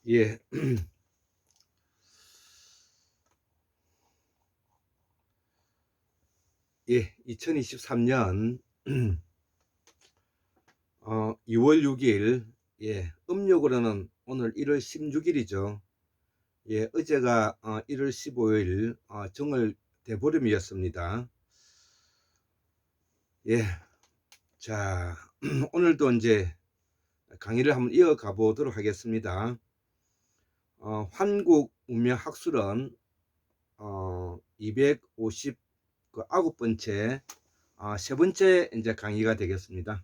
예, 예, 2023년 2월 6일, 예, 음력으로는 오늘 1월 16일이죠. 예, 어제가 1월 15일 정월 대보름이었습니다. 예, 자, 오늘도 이제 강의를 한번 이어가 보도록 하겠습니다. 환국 운명 학술은 259번째 세 번째 이제 강의가 되겠습니다.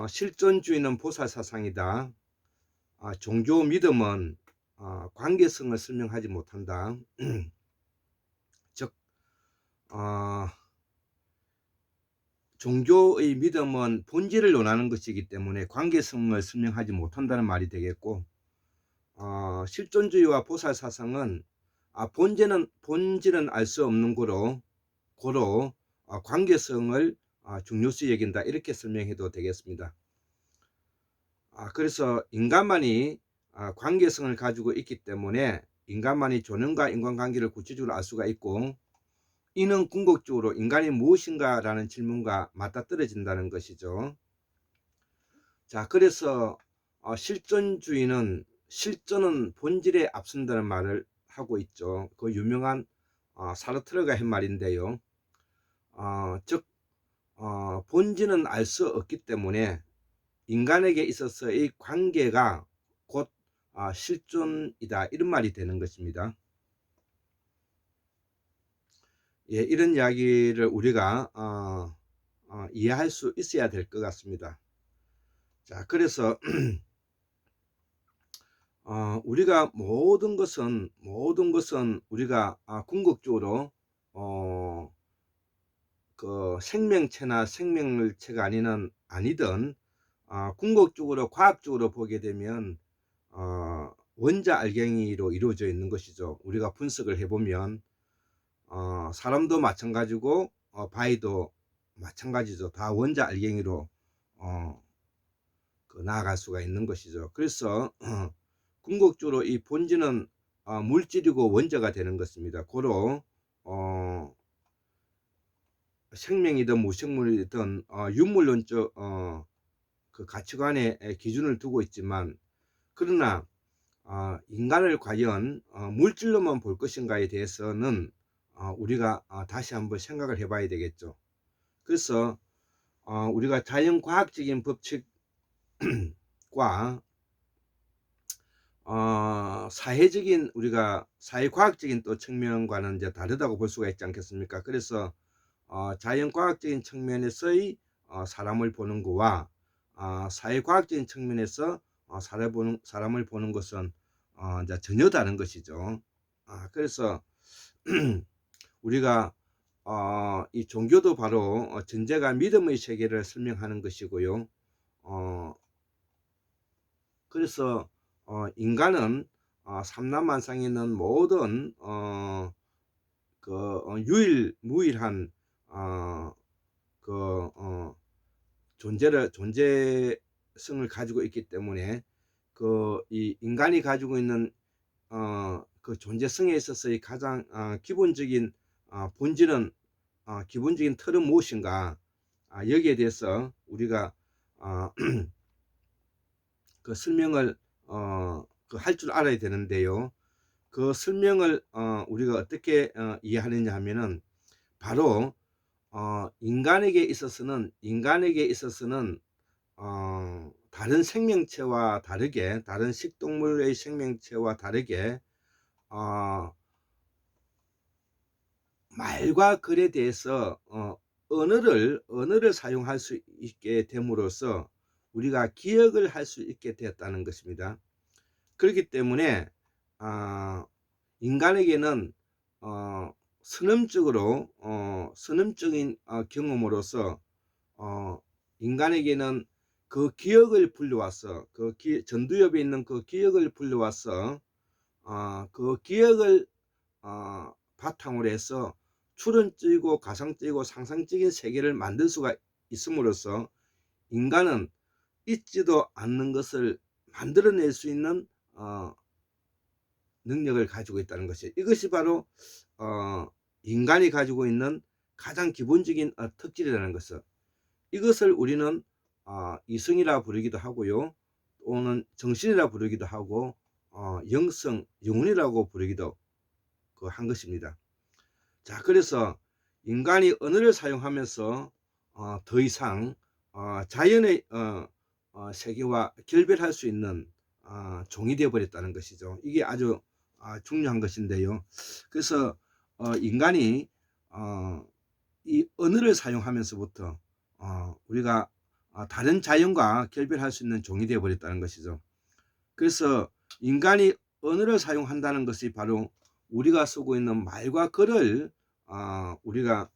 실존주의는 보살사상이다. 종교 믿음은 관계성을 설명하지 못한다. 즉 종교의 믿음은 본질을 논하는 것이기 때문에 관계성을 설명하지 못한다는 말이 되겠고, 실존주의와 보살사상은 본질은 알 수 없는 고로 관계성을 중요시 여긴다, 이렇게 설명해도 되겠습니다. 그래서 인간만이 관계성을 가지고 있기 때문에 인간만이 존엄과 인간관계를 구체적으로 알 수가 있고, 이는 궁극적으로 인간이 무엇인가 라는 질문과 맞닥뜨려진다는 것이죠. 자, 그래서 실존주의는 실존은 본질에 앞선다는 말을 하고 있죠. 그 유명한 사르트르가 한 말인데요. 즉 본질은 알 수 없기 때문에 인간에게 있어서의 관계가 곧 실존이다, 이런 말이 되는 것입니다. 예, 이런 이야기를 우리가 이해할 수 있어야 될 것 같습니다. 자, 그래서 우리가 모든 것은 우리가 궁극적으로 그 생명체나 생명체가 아니든 궁극적으로 과학적으로 보게 되면 원자 알갱이로 이루어져 있는 것이죠. 우리가 분석을 해보면 사람도 마찬가지고 바위도 마찬가지죠. 다 원자 알갱이로 나아갈 수가 있는 것이죠. 그래서 궁극적으로 이 본질은 물질이고 원자가 되는 것입니다. 고로 생명이든 무생물이든 유물론적 그 가치관의 기준을 두고 있지만, 그러나 인간을 과연 물질로만 볼 것인가에 대해서는 우리가 다시 한번 생각을 해봐야 되겠죠. 그래서 우리가 자연과학적인 법칙과 사회적인, 우리가 사회과학적인 또 측면과는 이제 다르다고 볼 수가 있지 않겠습니까? 그래서 자연과학적인 측면에서의 사람을 보는 거와 사회과학적인 측면에서 사람을 보는 것은 이제 전혀 다른 것이죠. 그래서 우리가 이 종교도 바로 전제가 믿음의 세계를 설명하는 것이고요. 그래서 인간은 삼라만상에 있는 모든 무일한 존재성을 가지고 있기 때문에 이 인간이 가지고 있는 그 존재성에 있어서의 가장 기본적인 본질은 기본적인 틀은 무엇인가, 여기에 대해서 우리가 그 설명을 할 줄 알아야 되는데요. 그 설명을 우리가 어떻게 이해하느냐 하면은 바로 인간에게 있어서는 다른 생명체와 다르게, 다른 식동물의 생명체와 다르게 말과 글에 대해서 언어를 사용할 수 있게 됨으로써 우리가 기억을 할 수 있게 되었다는 것입니다. 그렇기 때문에 인간에게는 선험적인 경험으로서 인간에게는 그 기억을 불러와서 전두엽에 있는 그 기억을 불러와서 그 기억을 바탕으로 해서 추론적이고 가상적이고 상상적인 세계를 만들 수가 있음으로써 인간은 있지도 않는 것을 만들어낼 수 있는 능력을 가지고 있다는 것이에요. 이것이 바로 인간이 가지고 있는 가장 기본적인 특질이라는 것을, 이것을 우리는 이성이라 부르기도 하고요, 또는 정신이라 부르기도 하고 영성, 영혼이라고 부르기도 한 것입니다. 자, 그래서 인간이 언어를 사용하면서 더 이상 자연의 세계와 결별할 수 있는 종이 되어 버렸다는 것이죠. 이게 아주 중요한 것인데요. 그래서 인간이 이 언어를 사용하면서부터 우리가 다른 자연과 결별할 수 있는 종이 되어 버렸다는 것이죠. 그래서 인간이 언어를 사용한다는 것이 바로 우리가 쓰고 있는 말과 글을 우리가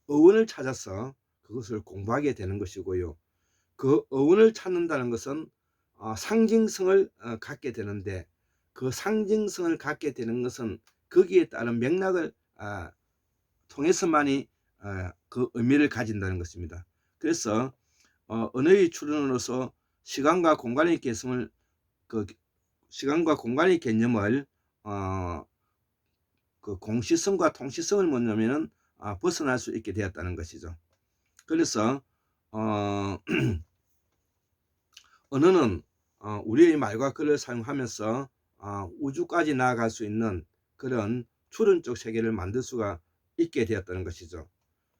어원을 찾아서 그것을 공부하게 되는 것이고요. 그 어원을 찾는다는 것은 상징성을 갖게 되는데, 그 상징성을 갖게 되는 것은 거기에 따른 맥락을 통해서만이 그 의미를 가진다는 것입니다. 그래서 언어의 출현으로서 시간과 공간의 개성을, 시간과 공간의 개념을 그 공시성과 통시성을 뭐냐면은 벗어날 수 있게 되었다는 것이죠. 그래서 언어는 우리의 말과 글을 사용하면서 우주까지 나아갈 수 있는 그런 추론적 세계를 만들 수가 있게 되었다는 것이죠.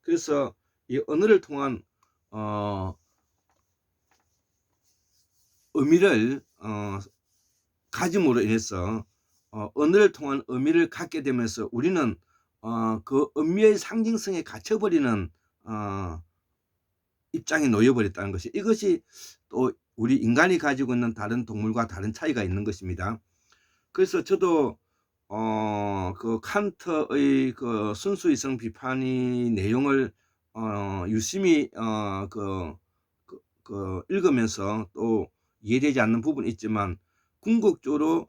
그래서 이 언어를 통한 의미를 가짐으로 인해서 언어를 통한 의미를 갖게 되면서 우리는 그 의미의 상징성에 갇혀버리는 입장에 놓여버렸다는 것이, 이것이 또 우리 인간이 가지고 있는 다른 동물과 다른 차이가 있는 것입니다. 그래서 저도 그 칸트의 그 순수이성 비판의 내용을 유심히 읽으면서 또 이해되지 않는 부분이 있지만, 궁극적으로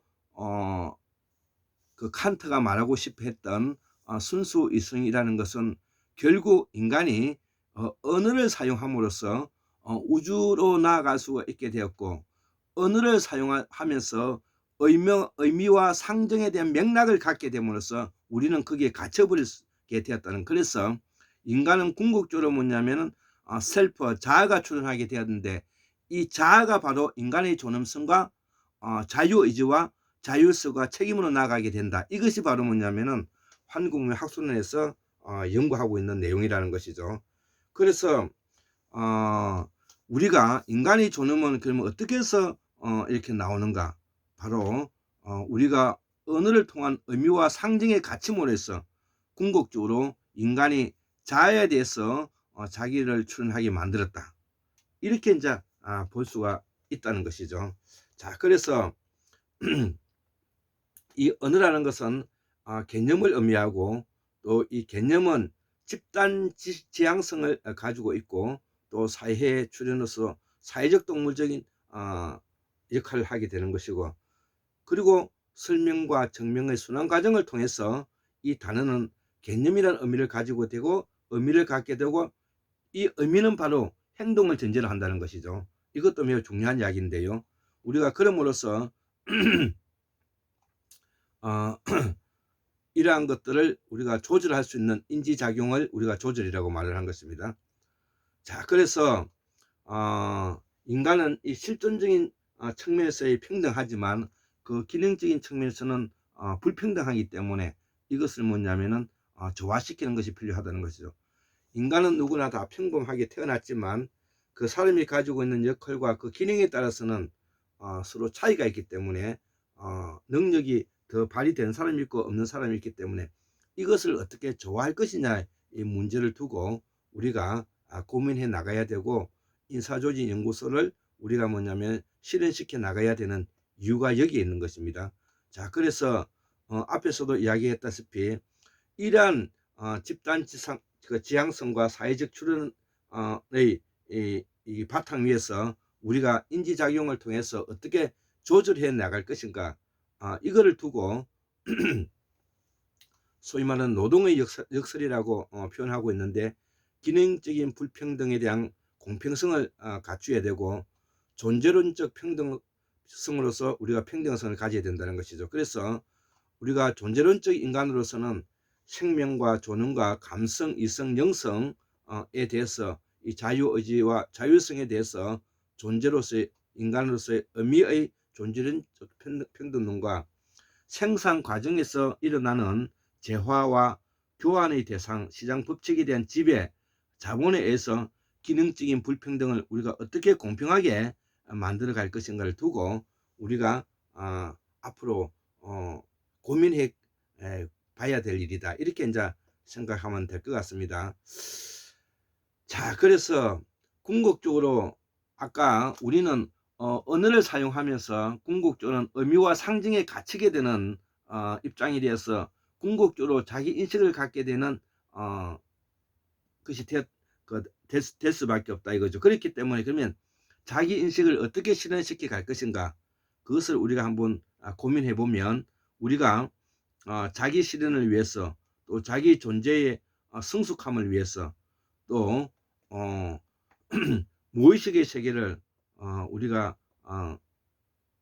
그 칸트가 말하고 싶어 했던 순수이성이라는 것은 결국 인간이 언어를 사용함으로써 우주로 나아갈 수가 있게 되었고, 언어를 사용하면서 의미와 상정에 대한 맥락을 갖게 됨으로써 우리는 거기에 갇혀버리게 되었다는, 그래서 인간은 궁극적으로 뭐냐면은 셀프, 자아가 출현하게 되었는데, 이 자아가 바로 인간의 존엄성과 자유의지와 자율성과 책임으로 나아가게 된다. 이것이 바로 뭐냐면은 환국명 학술론에서 연구하고 있는 내용이라는 것이죠. 그래서 우리가 인간의 존엄은 그러면 어떻게 해서 이렇게 나오는가? 바로 우리가 언어를 통한 의미와 상징의 가침으로 해서 궁극적으로 인간이 자아에 대해서 자기를 출현하게 만들었다. 이렇게 이제 볼 수가 있다는 것이죠. 자, 그래서 이 언어라는 것은 개념을 의미하고, 또 이 개념은 집단 지향성을 가지고 있고, 또 사회의 출현으로서 사회적 동물적인 역할을 하게 되는 것이고, 그리고 설명과 증명의 순환 과정을 통해서 이 단어는 개념이라는 의미를 가지고 되고, 의미를 갖게 되고, 이 의미는 바로 행동을 전제로 한다는 것이죠. 이것도 매우 중요한 이야기인데요. 우리가 그럼으로써 이러한 것들을 우리가 조절할 수 있는 인지작용을 우리가 조절이라고 말을 한 것입니다. 자, 그래서 인간은 이 실존적인 측면에서의 평등하지만 그 기능적인 측면에서는 불평등하기 때문에 이것을 뭐냐면은 조화시키는 것이 필요하다는 것이죠. 인간은 누구나 다 평범하게 태어났지만 그 사람이 가지고 있는 역할과 그 기능에 따라서는 서로 차이가 있기 때문에 능력이 더 발휘된 사람이 있고 없는 사람이 있기 때문에 이것을 어떻게 조화할 것이냐, 이 문제를 두고 우리가 고민해 나가야 되고, 인사조직 연구소를 우리가 뭐냐면 실현시켜 나가야 되는 이유가 여기에 있는 것입니다. 자, 그래서 앞에서도 이야기했다시피 이러한 집단 지향성과 사회적 출현의 이 바탕 위에서 우리가 인지작용을 통해서 어떻게 조절해 나갈 것인가, 이거를 두고 소위 말하는 노동의 역설이라고 표현하고 있는데, 기능적인 불평등에 대한 공평성을 갖춰야 되고 존재론적 평등성으로서 우리가 평등성을 가져야 된다는 것이죠. 그래서 우리가 존재론적 인간으로서는 생명과 존엄과 감성, 이성, 영성에 대해서 이 자유의지와 자율성에 대해서 존재로서의 인간으로서의 의미의 존재론적 평등론과 생산 과정에서 일어나는 재화와 교환의 대상, 시장 법칙에 대한 지배, 자본에 의해서 기능적인 불평등을 우리가 어떻게 공평하게 만들어 갈 것인가를 두고 우리가 앞으로 고민해 봐야 될 일이다. 이렇게 이제 생각하면 될 것 같습니다. 자, 그래서 궁극적으로 아까 우리는 언어를 사용하면서 궁극적으로는 의미와 상징에 갇히게 되는 입장이 되어서 궁극적으로 자기 인식을 갖게 되는 것이 될 수밖에 없다 이거죠. 그렇기 때문에 그러면 자기 인식을 어떻게 실현시켜 갈 것인가, 그것을 우리가 한번 고민해 보면 우리가 자기 실현을 위해서, 또 자기 존재의 성숙함을 위해서, 또 무의식의 세계를 우리가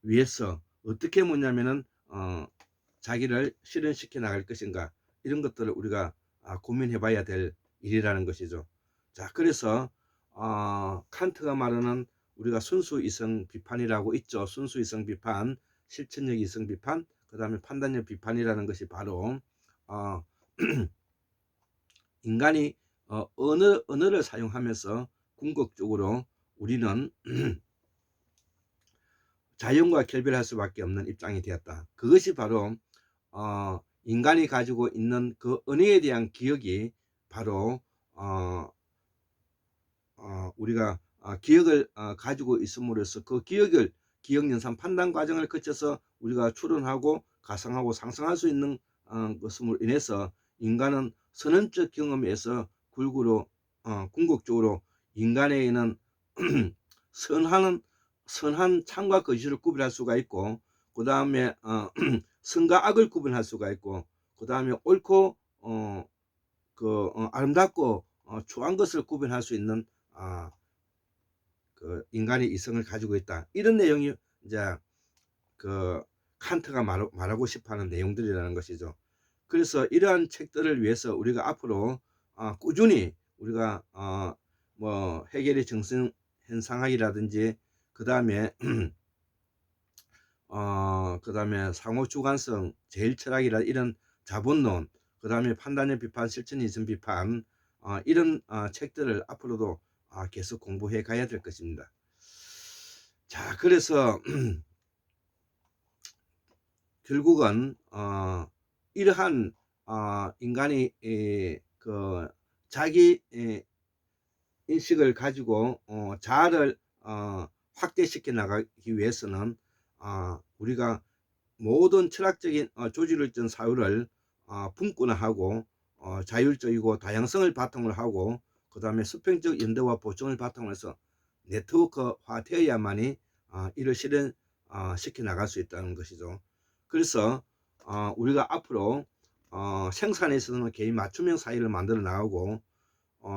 위해서 어떻게 뭐냐면은 자기를 실현시켜 나갈 것인가, 이런 것들을 우리가 고민해 봐야 될 일이라는 것이죠. 자, 그래서 칸트가 말하는 우리가 순수 이성 비판이라고 있죠. 순수 이성 비판, 실천적 이성 비판, 그 다음에 판단력 비판이라는 것이 바로 인간이 언어를 사용하면서 궁극적으로 우리는 자연과 결별할 수밖에 없는 입장이 되었다. 그것이 바로 인간이 가지고 있는 그 언어에 대한 기억이 바로 우리가 기억을 가지고 있음으로써 그 기억을 기억연산 판단 과정을 거쳐서 우리가 추론하고 가상하고 상상할 수 있는 것으로 인해서 인간은 선언적 경험에서 궁극적으로 인간에게는 선한 참과 거짓을 구별할 수가 있고, 그 다음에 선과 악을 구분할 수가 있고, 그 다음에 옳고 아름답고 추한 것을 구분할 수 있는 그 인간의 이성을 가지고 있다. 이런 내용이 이제 그 칸트가 말하고 싶어하는 내용들이라는 것이죠. 그래서 이러한 책들을 위해서 우리가 앞으로 꾸준히 우리가 뭐 해겔의 정신 현상학이라든지 그 다음에 그 다음에 상호 주관성, 제일 철학이라 이런 자본론, 그 다음에 판단력 비판, 실천 이성 비판, 이런 책들을 앞으로도 계속 공부해 가야 될 것입니다. 자, 그래서 결국은 이러한 인간이 그 자기 인식을 가지고 자아를 확대시켜 나가기 위해서는 우리가 모든 철학적인 조직을전 사유를 분권화하고 자율적이고 다양성을 바탕으로 하고, 그 다음에 수평적 연대와 보충을 바탕으로 해서 네트워크화 되어야만이 이를 실현시켜 나갈 수 있다는 것이죠. 그래서 우리가 앞으로 생산에 있어서는 개인 맞춤형 사회를 만들어 나가고,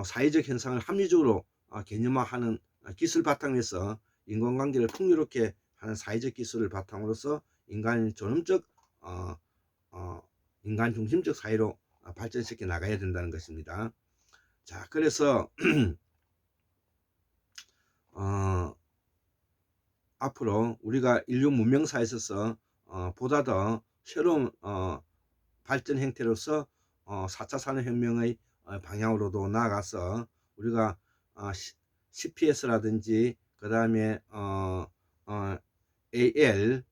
사회적 현상을 합리적으로 개념화하는 기술 바탕에서 인간관계를 풍요롭게 하는 사회적 기술을 바탕으로서 인간의 존엄적 인간 중심적 사회로 발전시켜 나가야 된다는 것입니다. 자, 그래서 앞으로 우리가 인류 문명사에 있어서 보다 더 새로운 발전 형태로서 4차 산업혁명의 방향으로도 나아가서 우리가 CPS라든지 그 다음에 AL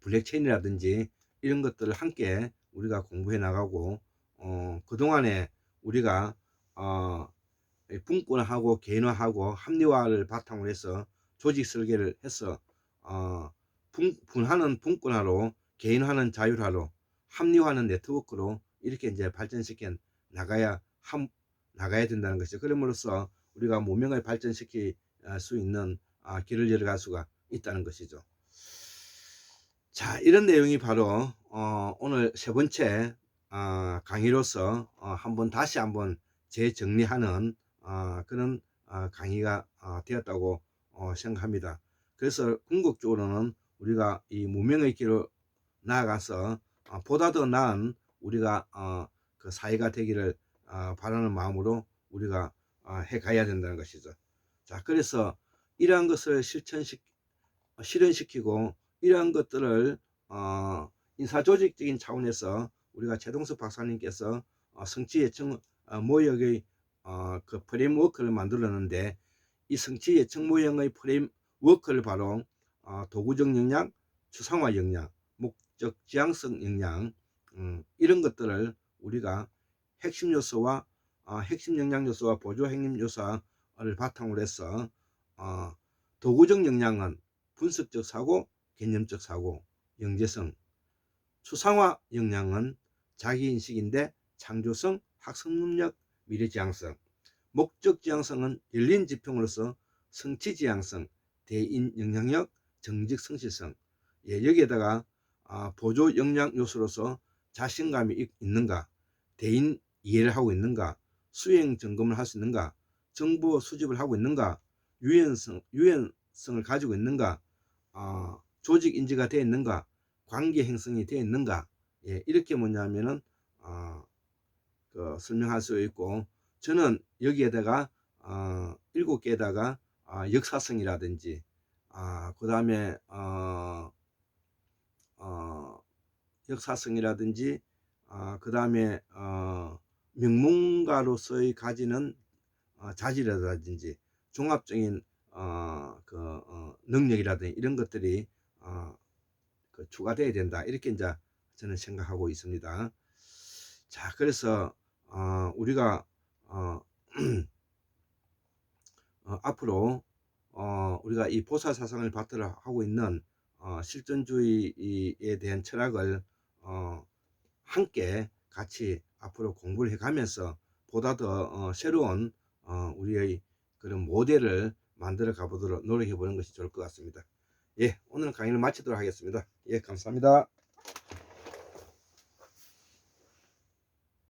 블랙체인이라든지 이런 것들을 함께 우리가 공부해 나가고, 그동안에 우리가 분권화하고 개인화하고 합리화를 바탕으로 해서 조직 설계를 해서 분화는 분권화로, 개인화는 자율화로, 합리화는 네트워크로 이렇게 이제 발전시켜 나가야 된다는 것이죠. 그럼으로써 우리가 문명을 발전시킬 수 있는 길을 열어갈 수가 있다는 것이죠. 자, 이런 내용이 바로 오늘 세 번째 강의로서 다시 한번 재정리하는 그런 강의가 되었다고 생각합니다. 그래서 궁극적으로는 우리가 이 문명의 길로 나아가서 보다 더 나은 우리가 그 사회가 되기를 바라는 마음으로 우리가 해 가야 된다는 것이죠. 자, 그래서 이러한 것을 실현시키고 이러한 것들을 인사조직적인 차원에서 우리가 최동석 박사님께서 성취예측 모형의 그 프레임워크를 만들었는데, 이 성취예측 모형의 프레임워크를 바로 도구적 역량, 추상화 역량, 목적 지향성 역량, 이런 것들을 우리가 핵심 요소와 핵심 역량 요소와 보조 핵심 요소를 바탕으로 해서 도구적 역량은 분석적 사고, 개념적 사고, 영재성, 추상화 역량은 자기인식인데 창조성, 학습 능력, 미래지향성, 목적 지향성은 열린 지평으로서 성취지향성, 대인 영향력, 정직 성실성. 여기에다가 보조 역량 요소로서 자신감이 있는가, 대인 이해를 하고 있는가, 수행 점검을 할 수 있는가, 정보 수집을 하고 있는가, 유연성을 가지고 있는가, 조직 인지가 되어 있는가, 관계 형성이 되어 있는가, 이렇게 뭐냐면은 설명할 수 있고, 저는 여기에다가 7개에다가 역사성이라든지 그 다음에 역사성이라든지 그 다음에 명문가로서의 가지는 자질이라든지 종합적인 능력이라든지 이런 것들이 추가되어야 된다, 이렇게 이제 저는 생각하고 있습니다. 자, 그래서 우리가 앞으로 우리가 이 보살사상을 바탕으로 하고 있는 실존주의에 대한 철학을 함께 같이 앞으로 공부를 해가면서 보다 더 새로운 우리의 그런 모델을 만들어 가보도록 노력해 보는 것이 좋을 것 같습니다. 예, 오늘 강의를 마치도록 하겠습니다. 예, 감사합니다.